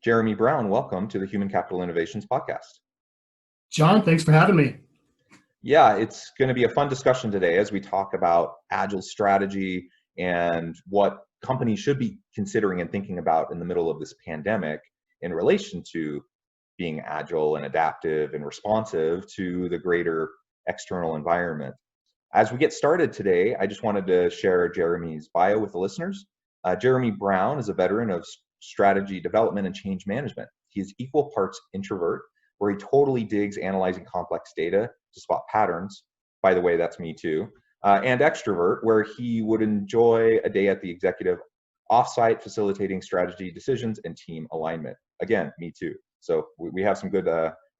Jeremy Brown, welcome to the Human Capital Innovations Podcast. John, thanks for having me. Yeah, it's going to be a fun discussion today as we talk about Agile strategy and what companies should be considering and thinking about in the middle of this pandemic in relation to being agile and adaptive and responsive to the greater external environment. As we get started today, I just wanted to share Jeremy's bio with the listeners. Jeremy Brown is a veteran of strategy development and change management. He is equal parts introvert, where he totally digs analyzing complex data to spot patterns. By the way, that's me too. And extrovert, where he would enjoy a day at the executive offsite facilitating strategy decisions and team alignment. Again, me too. So we have some good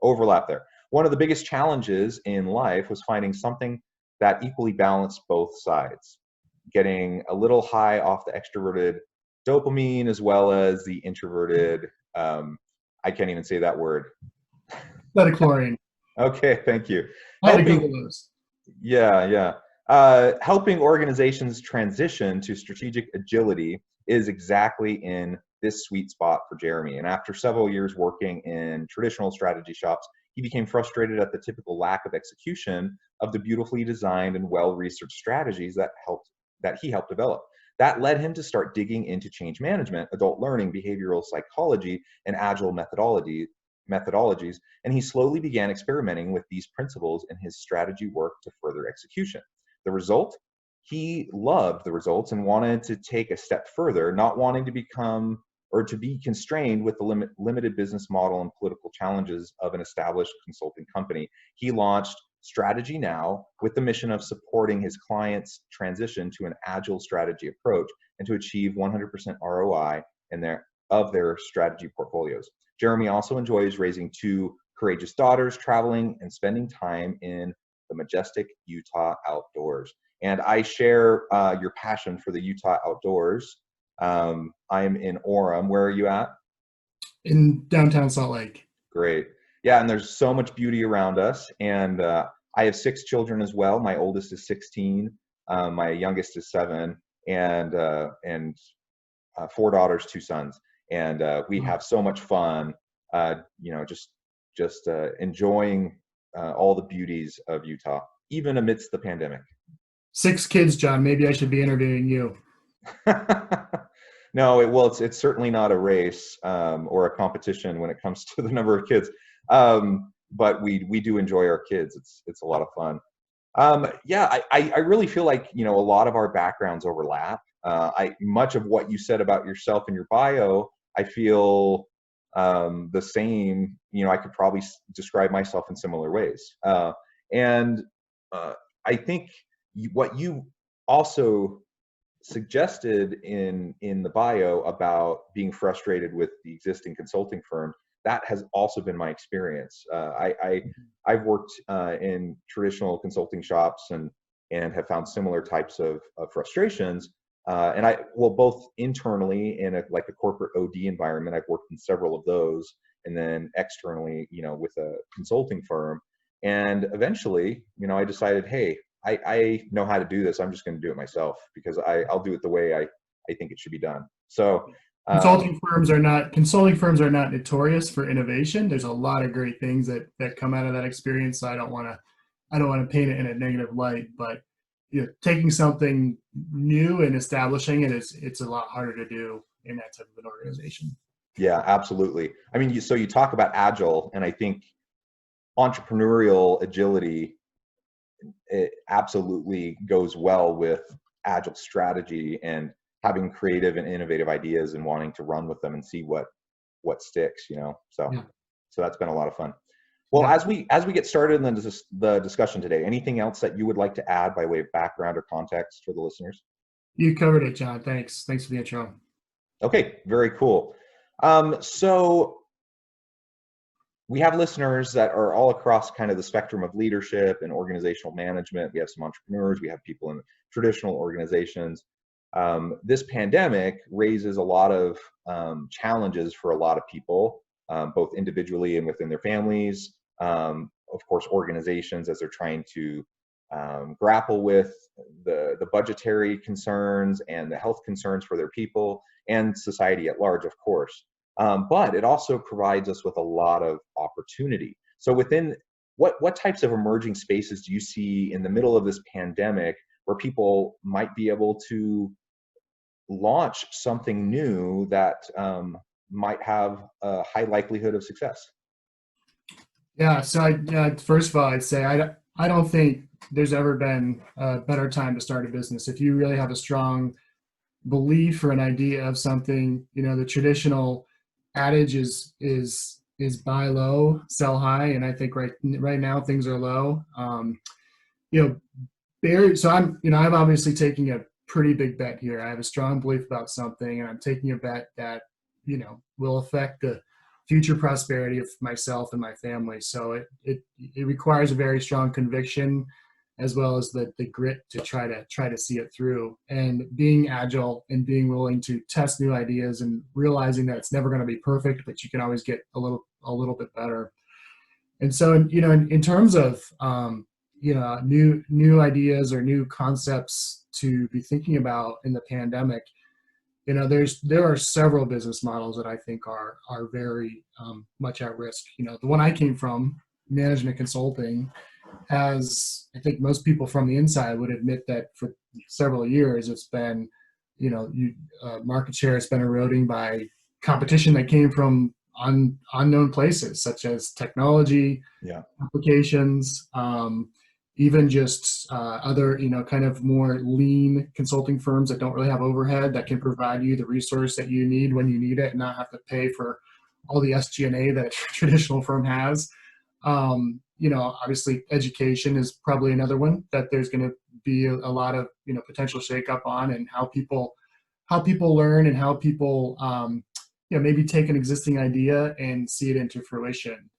overlap there. One of the biggest challenges in life was finding something that equally balanced both sides, getting a little high off the extroverted dopamine as well as the introverted, I can't even say that word. Metachlorine. Okay, thank you. I had to Google those. Yeah. Helping organizations transition to strategic agility is exactly in this sweet spot for Jeremy. And after several years working in traditional strategy shops, he became frustrated at the typical lack of execution of the beautifully designed and well-researched strategies that he helped develop. That led him to start digging into change management, adult learning, behavioral psychology, and agile methodologies, and he slowly began experimenting with these principles in his strategy work to further execution. The result? He loved the results and wanted to take a step further, not wanting to become or to be constrained with the limited business model and political challenges of an established consulting company. He launched Strategy Now with the mission of supporting his clients' transition to an agile strategy approach and to achieve 100% ROI of their strategy portfolios. Jeremy also enjoys raising two courageous daughters, traveling and spending time in the majestic Utah outdoors. And I share your passion for the Utah outdoors. I'm in Orem. Where are you at? In downtown Salt Lake. Great. Yeah, and there's so much beauty around us. And I have 6 children as well. My oldest is 16. My youngest is 7. And 4 daughters, 2 sons. And we have so much fun, just enjoying all the beauties of Utah, even amidst the pandemic. 6 kids, John. Maybe I should be interviewing you. No, it's certainly not a race or a competition when it comes to the number of kids. But we do enjoy our kids. It's a lot of fun. I really feel like, a lot of our backgrounds overlap. Much of what you said about yourself in your bio, I feel the same. I could probably describe myself in similar ways. And I think what you also suggested in the bio about being frustrated with the existing consulting firm, that has also been my experience. I've worked in traditional consulting shops and have found similar types of frustrations. And both internally in a corporate OD environment, I've worked in several of those, and then externally, with a consulting firm. And eventually, I decided, hey, I know how to do this. I'm just going to do it myself because I'll do it the way I think it should be done. So consulting firms are not notorious for innovation. There's a lot of great things that come out of that experience. So I don't want to paint it in a negative light, but taking something new and establishing it it's a lot harder to do in that type of an organization. Yeah, absolutely. I mean, so you talk about agile, and I think entrepreneurial agility, it absolutely goes well with agile strategy and having creative and innovative ideas and wanting to run with them and see what sticks, so that's been a lot of fun. Well, as we get started in the discussion today, anything else that you would like to add by way of background or context for the listeners? You covered it, John. Thanks for the intro. Okay, very cool. So we have listeners that are all across kind of the spectrum of leadership and organizational management. We have some entrepreneurs, we have people in traditional organizations. This pandemic raises a lot of challenges for a lot of people, both individually and within their families. Of course, organizations as they're trying to grapple with the budgetary concerns and the health concerns for their people, and society at large, of course. but it also provides us with a lot of opportunity. So within what types of emerging spaces do you see in the middle of this pandemic where people might be able to launch something new that might have a high likelihood of success? Yeah, so first of all, I'd say I don't think there's ever been a better time to start a business. If you really have a strong belief or an idea of something, the traditional adage is buy low, sell high, and I think right now things are low. You know, so I'm obviously taking a pretty big bet here. I have a strong belief about something, and I'm taking a bet that will affect the future prosperity of myself and my family. So it requires a very strong conviction, as well as the grit to try to see it through, and being agile and being willing to test new ideas and realizing that it's never going to be perfect, but you can always get a little bit better. And so, in terms of new ideas or new concepts to be thinking about in the pandemic, there are several business models that I think are very much at risk. The one I came from, management consulting, has, I think most people from the inside would admit that for several years it's been, market share has been eroding by competition that came from unknown places, such as technology, Yeah. applications, even just other, kind of more lean consulting firms that don't really have overhead, that can provide you the resource that you need when you need it and not have to pay for all the SG&A that a traditional firm has. Obviously education is probably another one that there's going to be a lot of, potential shakeup on, and how people learn, and how people, maybe take an existing idea and see it into fruition.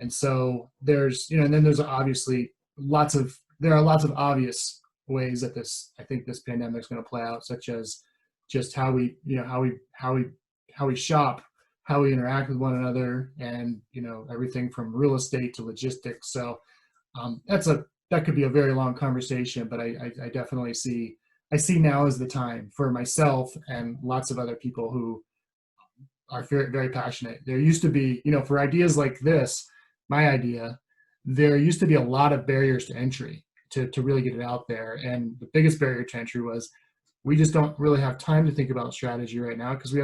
And so there's, and then there's obviously there are lots of obvious ways that I think this pandemic is going to play out, such as just how we shop, how we interact with one another, and everything from real estate to logistics. So that could be a very long conversation, but I definitely see now as the time for myself and lots of other people who are very, very passionate. There used to be, for ideas like this, my idea, there used to be a lot of barriers to entry to really get it out there. And the biggest barrier to entry was we just don't really have time to think about strategy right now, because we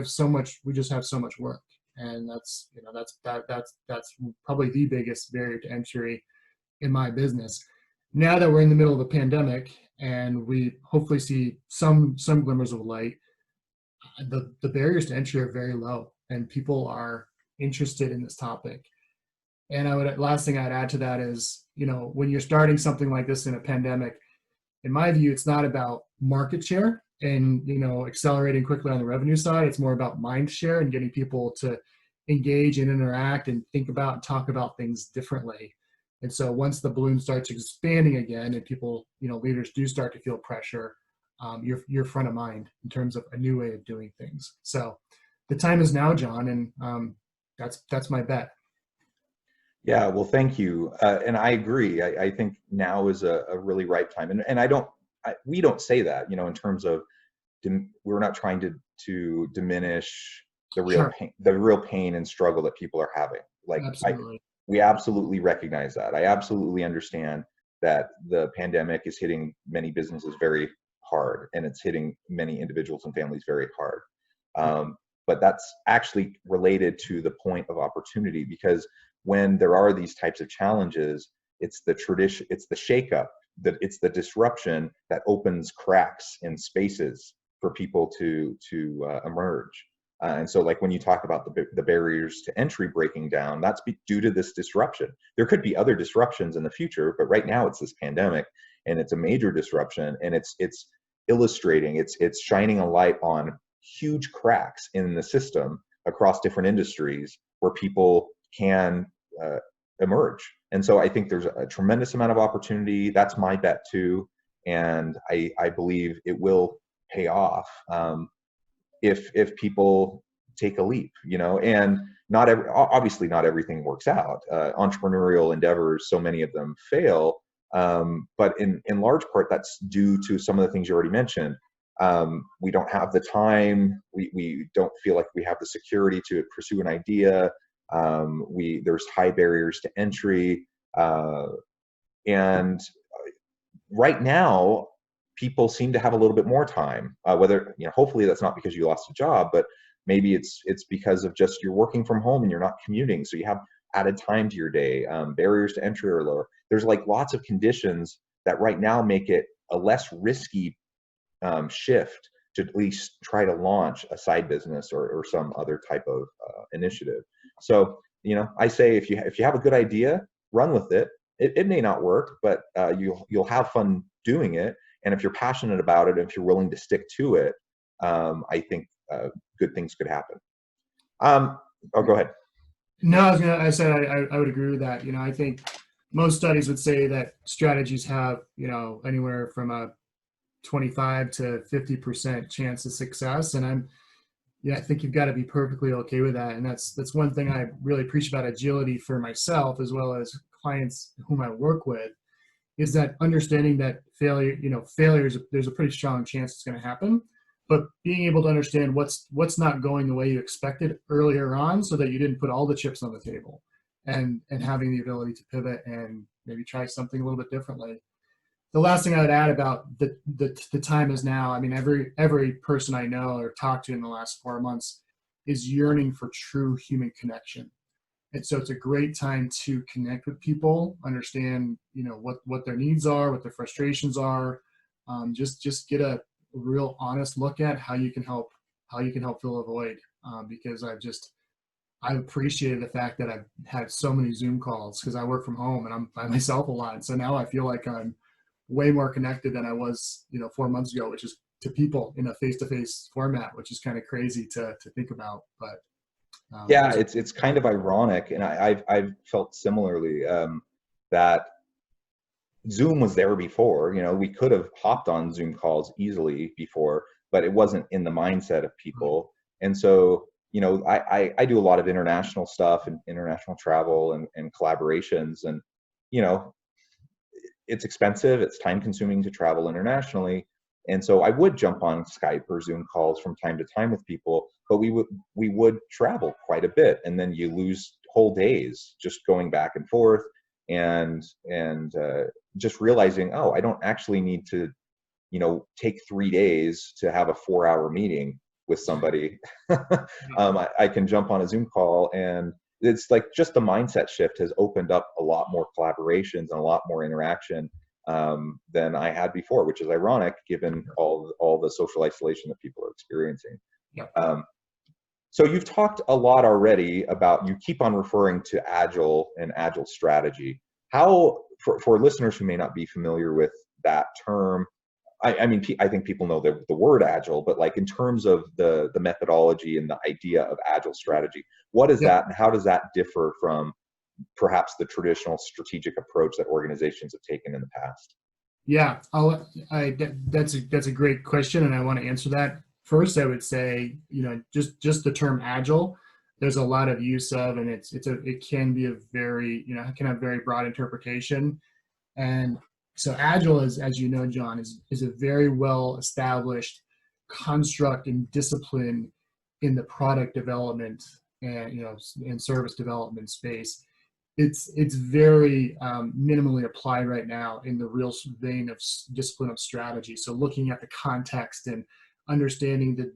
just have so much work. And that's probably the biggest barrier to entry in my business. Now that we're in the middle of a pandemic and we hopefully see some glimmers of light, the barriers to entry are very low, and people are interested in this topic. And last thing I'd add to that is, when you're starting something like this in a pandemic, in my view, it's not about market share and, accelerating quickly on the revenue side. It's more about mind share and getting people to engage and interact and think about and talk about things differently. And so once the balloon starts expanding again, and people, leaders do start to feel pressure, you're front of mind in terms of a new way of doing things. So the time is now, John, and that's my bet. Yeah, well, thank you. And I agree. I think now is a really ripe time. And we don't say that, in terms of, we're not trying to diminish Sure. the real pain and struggle that people are having. Like, Absolutely. we absolutely recognize that. I absolutely understand that the pandemic is hitting many businesses very hard, and it's hitting many individuals and families very hard. But that's actually related to the point of opportunity, because when there are these types of challenges, it's the shakeup, it's the disruption that opens cracks in spaces for people to emerge. And so, like, when you talk about the barriers to entry breaking down, that's due to this disruption. There could be other disruptions in the future, but right now it's this pandemic, and it's a major disruption, and it's illustrating, it's shining a light on huge cracks in the system across different industries where people can emerge. And so I think there's a tremendous amount of opportunity. That's my bet too. And I believe it will pay off if people take a leap, and obviously not everything works out. Entrepreneurial endeavors, so many of them fail. But in large part, that's due to some of the things you already mentioned. We don't have the time. We don't feel like we have the security to pursue an idea. There's high barriers to entry. And right now, people seem to have a little bit more time. Whether, hopefully that's not because you lost a job, but maybe it's because of just you're working from home and you're not commuting, so you have added time to your day. Barriers to entry are lower. There's like lots of conditions that right now make it a less risky shift to at least try to launch a side business or some other type of initiative. So, I say if you have a good idea, run with it. It may not work, but you'll have fun doing it. And if you're passionate about it, if you're willing to stick to it, I think good things could happen. Go ahead. No, I said I would agree with that. I think most studies would say that strategies have, anywhere from a 25 to 50% chance of success. And I think you've got to be perfectly okay with that. And that's one thing I really appreciate about agility for myself, as well as clients whom I work with, is that understanding that failure, there's a pretty strong chance it's going to happen, but being able to understand what's not going the way you expected earlier on, so that you didn't put all the chips on the table, and having the ability to pivot and maybe try something a little bit differently. The last thing I would add about the time is now. I mean, every person I know or talked to in the last 4 months is yearning for true human connection. And so it's a great time to connect with people, understand, what their needs are, what their frustrations are. Just get a real honest look at how you can help fill a void. Because I've appreciated the fact that I've had so many Zoom calls, because I work from home and I'm by myself a lot. So now I feel like I'm way more connected than I was, 4 months ago, which is to people in a face-to-face format, which is kind of crazy to think about. But yeah, it's kind of ironic, and I've felt similarly, that Zoom was there before. We could have hopped on Zoom calls easily before, but it wasn't in the mindset of people. And so, I do a lot of international stuff and international travel and collaborations, and it's expensive, it's time consuming to travel internationally. And so I would jump on Skype or Zoom calls from time to time with people, but we would travel quite a bit, and then you lose whole days just going back and forth, and just realizing, oh, I don't actually need to, take 3 days to have a 4-hour meeting with somebody. I can jump on a Zoom call, and it's like just the mindset shift has opened up a lot more collaborations and a lot more interaction than I had before, which is ironic given all the social isolation that people are experiencing. Yeah. So you've talked a lot already about, you keep on referring to Agile and Agile strategy. How, for listeners who may not be familiar with that term, I mean, I think people know the word Agile, but like in terms of the methodology and the idea of Agile strategy, what is that, and how does that differ from perhaps the traditional strategic approach that organizations have taken in the past? Yeah, that's a great question, and I want to answer that. First, I would say, just the term Agile, there's a lot of use of, and it can be a very, it can have very broad interpretation. And so Agile is, as you know, John, is a very well established construct and discipline in the product development and, and service development space. It's very minimally applied right now in the real vein of discipline of strategy. So looking at the context and understanding the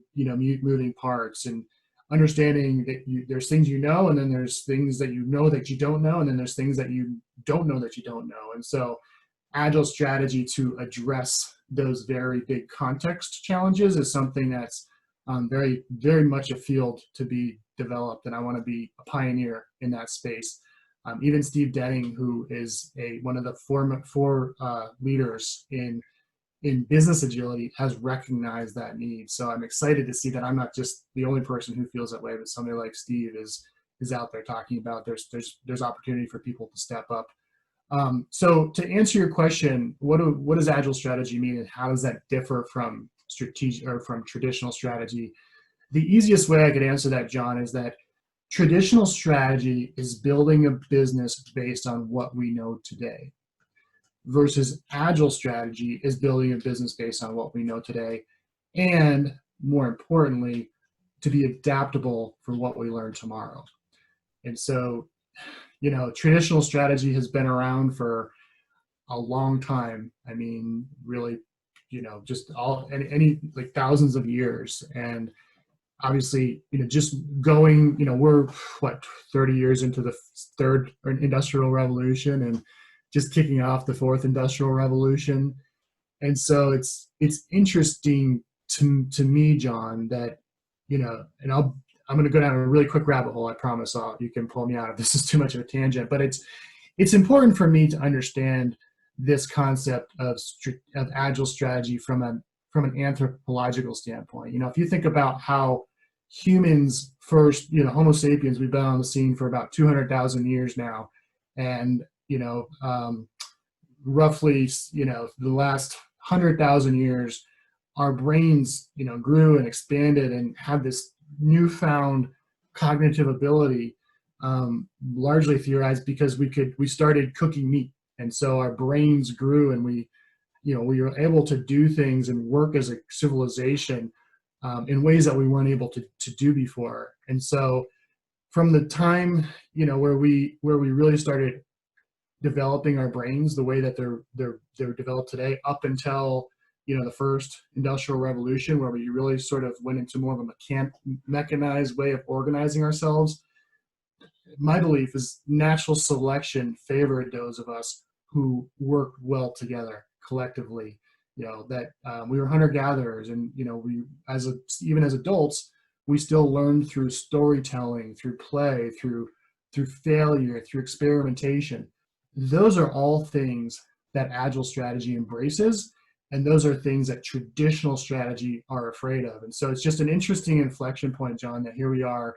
moving parts, and understanding that there's things and then there's things that that you don't know, and then there's things that you don't know that you don't know. And so Agile strategy to address those very big context challenges is something that's very, very much a field to be developed, and I want to be a pioneer in that space. Even Steve Denning, who is one of the four leaders in business agility, has recognized that need. So I'm excited to see that I'm not just the only person who feels that way, but somebody like Steve is out there talking about there's opportunity for people to step up. So to answer your question, what does Agile strategy mean, and how does that differ from strategic or from traditional strategy? The easiest way I could answer that, John, is that traditional strategy is building a business based on what we know today, versus Agile strategy is building a business based on what we know today and more importantly, to be adaptable for what we learn tomorrow. And so, traditional strategy has been around for a long time. I mean, really, just any like thousands of years. And obviously, just going, we're what, 30 years into the third industrial revolution and just kicking off the fourth industrial revolution. And so it's interesting to me, John, that, and I'm going to go down a really quick rabbit hole. I promise you can pull me out if this is too much of a tangent, but it's important for me to understand this concept of agile strategy from an anthropological standpoint. If you think about how humans first, Homo sapiens, we've been on the scene for about 200,000 years now, and roughly, the last 100,000 years, our brains, grew and expanded and had this newfound cognitive ability, largely theorized because we started cooking meat, and so our brains grew, and we were able to do things and work as a civilization in ways that we weren't able to do before. And so, from the time where we really started developing our brains the way that they're developed today, up until the first industrial revolution, where we really sort of went into more of a mechanized way of organizing ourselves, my belief is natural selection favored those of us who worked well together collectively. That we were hunter-gatherers, and we, even as adults, we still learned through storytelling, through play, through failure, through experimentation. Those are all things that agile strategy embraces, and those are things that traditional strategy are afraid of. And so it's just an interesting inflection point, John, that here we are,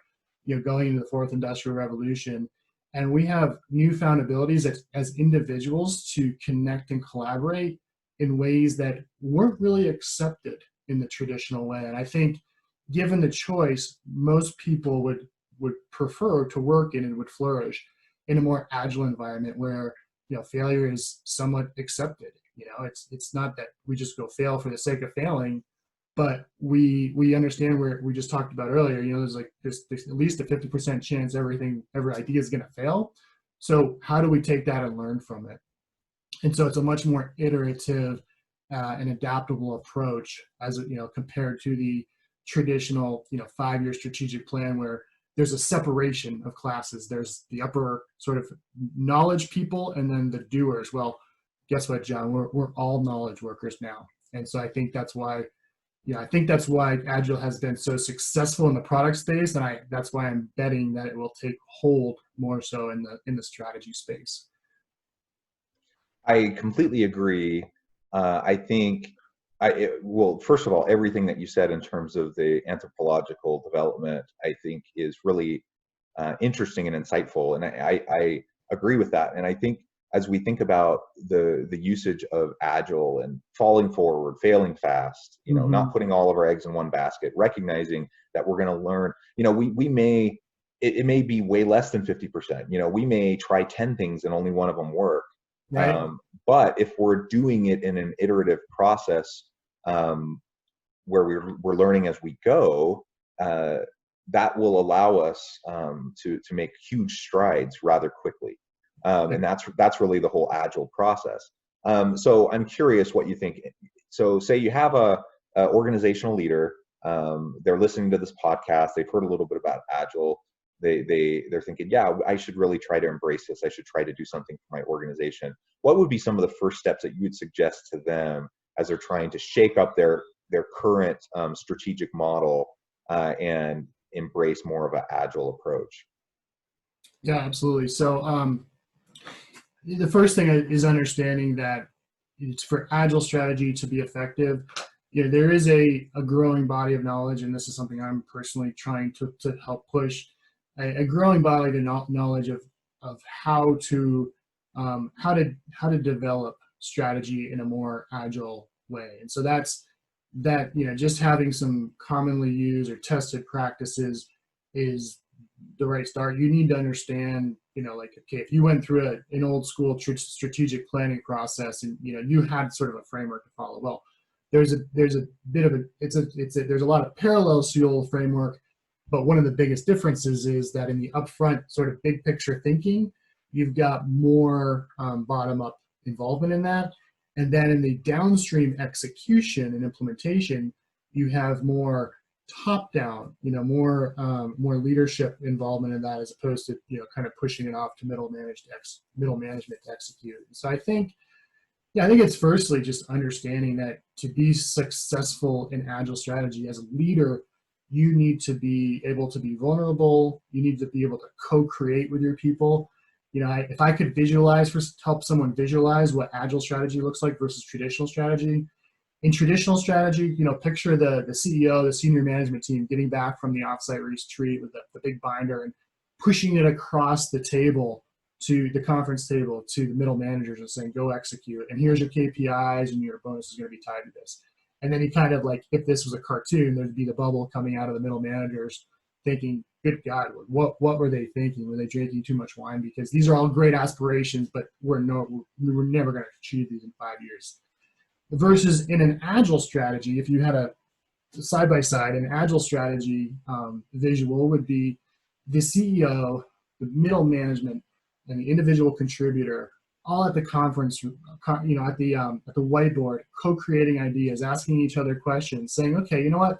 going into the fourth industrial revolution, and we have newfound abilities as individuals to connect and collaborate in ways that weren't really accepted in the traditional way. And I think, given the choice, most people would prefer to work in and would flourish in a more agile environment where failure is somewhat accepted. It's not that we just go fail for the sake of failing, but we understand, where we just talked about earlier, there's at least a 50% chance every idea is going to fail. So how do we take that and learn from it? And so it's a much more iterative and adaptable approach, as compared to the traditional 5-year strategic plan, where there's a separation of classes. There's the upper sort of knowledge people, and then the doers. Well, guess what, John? We're all knowledge workers now, and so I think that's why Agile has been so successful in the product space, and that's why I'm betting that it will take hold more so in the strategy space. I completely agree. I think, well, first of all, everything that you said in terms of the anthropological development, I think is really interesting and insightful, and I agree with that. And I think, as we think about the usage of Agile and falling forward, failing fast, Mm-hmm. not putting all of our eggs in one basket, recognizing that we're going to learn, we may, it may be way less than 50%. We may try 10 things and only one of them work. Right. But if we're doing it in an iterative process, where we're learning as we go, that will allow us to make huge strides rather quickly. And that's really the whole Agile process. So I'm curious what you think. So say you have a organizational leader, they're listening to this podcast, they've heard a little bit about Agile, they're thinking, yeah, I should really try to embrace this, I should try to do something for my organization. What would be some of the first steps that you would suggest to them as they're trying to shake up their current strategic model and embrace more of an Agile approach? Yeah, absolutely. So the first thing is understanding that it's for Agile strategy to be effective. There is a growing body of knowledge, and this is something I'm personally trying to help push, a growing body of knowledge of how to develop strategy in a more agile way. And so that's just having some commonly used or tested practices is the right start. You need to understand, okay, if you went through an old school strategic planning process, and you had sort of a framework to follow, well, there's a bit of a there's a lot of parallels to the old framework, but one of the biggest differences is that in the upfront sort of big picture thinking, you've got more bottom up involvement in that, and then in the downstream execution and implementation, you have more top down, more leadership involvement in that, as opposed to kind of pushing it off to middle management to execute. So I think it's firstly just understanding that to be successful in agile strategy as a leader, you need to be able to be vulnerable. You need to be able to co-create with your people. If I could help someone visualize what agile strategy looks like versus traditional strategy. In traditional strategy, picture the CEO, the senior management team getting back from the offsite retreat with the big binder and pushing it across the table to the conference table to the middle managers and saying, go execute. And here's your KPIs and your bonus is going to be tied to this. And then you kind of like, if this was a cartoon, there'd be the bubble coming out of the middle managers thinking, good God, what were they thinking? Were they drinking too much wine? Because these are all great aspirations, but we're never going to achieve these in 5 years. Versus in an agile strategy, if you had a side-by-side, an agile strategy visual would be the CEO, the middle management, and the individual contributor all at the conference, at the whiteboard, co-creating ideas, asking each other questions, saying, okay, you know what?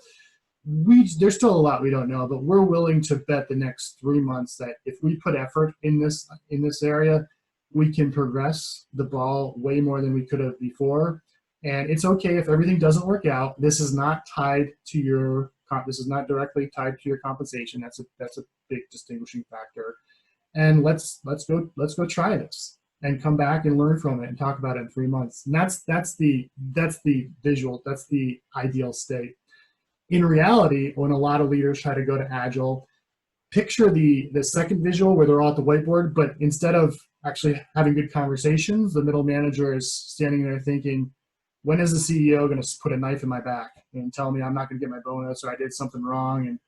There's still a lot we don't know, but we're willing to bet the next 3 months that if we put effort in this area, we can progress the ball way more than we could have before. And it's okay if everything doesn't work out. This is not tied to this is not directly tied to your compensation. That's a big distinguishing factor. And let's go try this and come back and learn from it and talk about it in 3 months. And that's the visual. That's the ideal state. In reality, when a lot of leaders try to go to Agile, picture the second visual where they're all at the whiteboard, but instead of actually having good conversations, the middle manager is standing there thinking, when is the CEO going to put a knife in my back and tell me I'm not going to get my bonus or I did something wrong? And,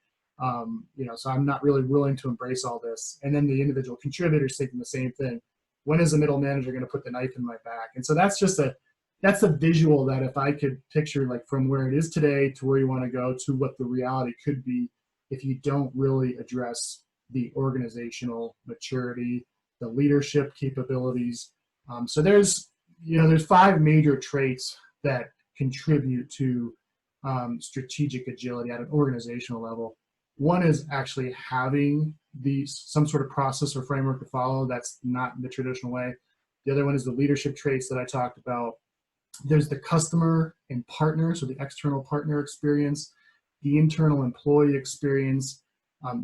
so I'm not really willing to embrace all this. And then the individual contributors thinking the same thing. When is the middle manager going to put the knife in my back? And so that's a visual that if I could picture like from where it is today to where you want to go to what the reality could be if you don't really address the organizational maturity, the leadership capabilities. So there's 5 major traits that contribute to strategic agility at an organizational level. One is actually having some sort of process or framework to follow. That's not the traditional way. The other one is the leadership traits that I talked about. There's the customer and partner, so the external partner experience, the internal employee experience.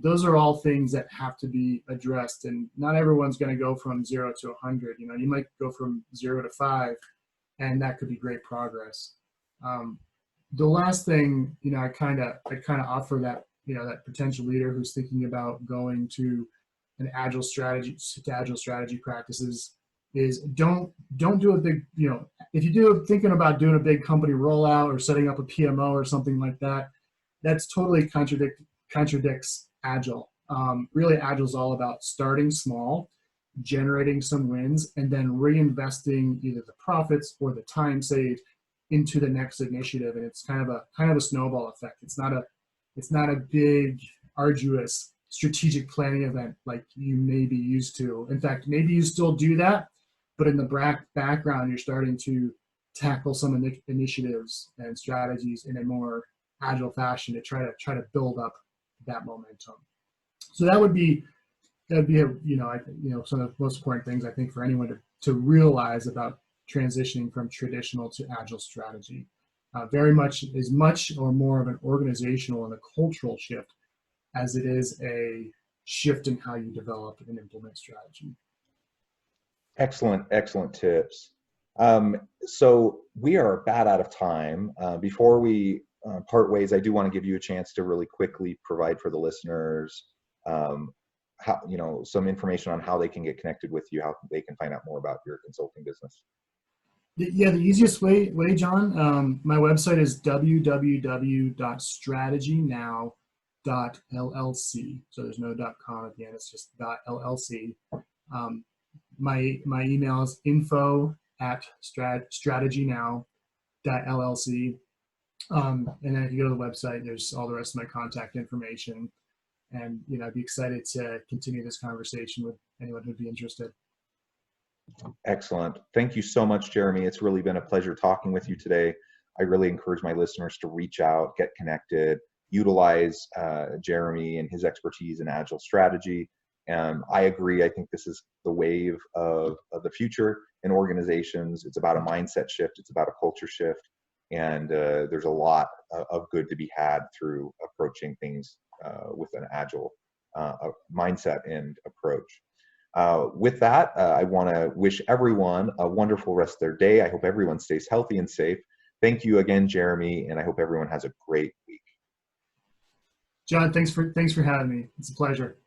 Those are all things that have to be addressed, and not everyone's going to go from 0 to 100. You might go from 0 to 5, and that could be great progress. The last thing, I kind of offer that that potential leader who's thinking about going to an agile strategy practices is don't do a big, if you do thinking about doing a big company rollout or setting up a PMO or something like that, that's totally contradicts Agile. Really, Agile is all about starting small, generating some wins, and then reinvesting either the profits or the time saved into the next initiative. And it's kind of a snowball effect. It's not a big, arduous strategic planning event like you may be used to. In fact, maybe you still do that, but in the background, you're starting to tackle some initiatives and strategies in a more agile fashion to try to build up that momentum. So that'd be some of the most important things I think for anyone to realize about transitioning from traditional to agile strategy. Very much as much or more of an organizational and a cultural shift as it is a shift in how you develop and implement strategy. Excellent tips. So we are about out of time. Before we part ways, I do want to give you a chance to really quickly provide for the listeners some information on how they can get connected with you, how they can find out more about your consulting business. Yeah, the easiest way, John, my website is www.strategynow.llc. So there's no .com at the end, it's just .llc. My email is info@strategynow.llc. And then if you go to the website, there's all the rest of my contact information. And, I'd be excited to continue this conversation with anyone who'd be interested. Excellent. Thank you so much, Jeremy. It's really been a pleasure talking with you today. I really encourage my listeners to reach out, get connected, utilize Jeremy and his expertise in Agile strategy. And I agree. I think this is the wave of the future in organizations. It's about a mindset shift. It's about a culture shift. And there's a lot of good to be had through approaching things with an Agile mindset and approach. With that, I want to wish everyone a wonderful rest of their day. I hope everyone stays healthy and safe. Thank you again, Jeremy, and I hope everyone has a great week. John, thanks for having me. It's a pleasure.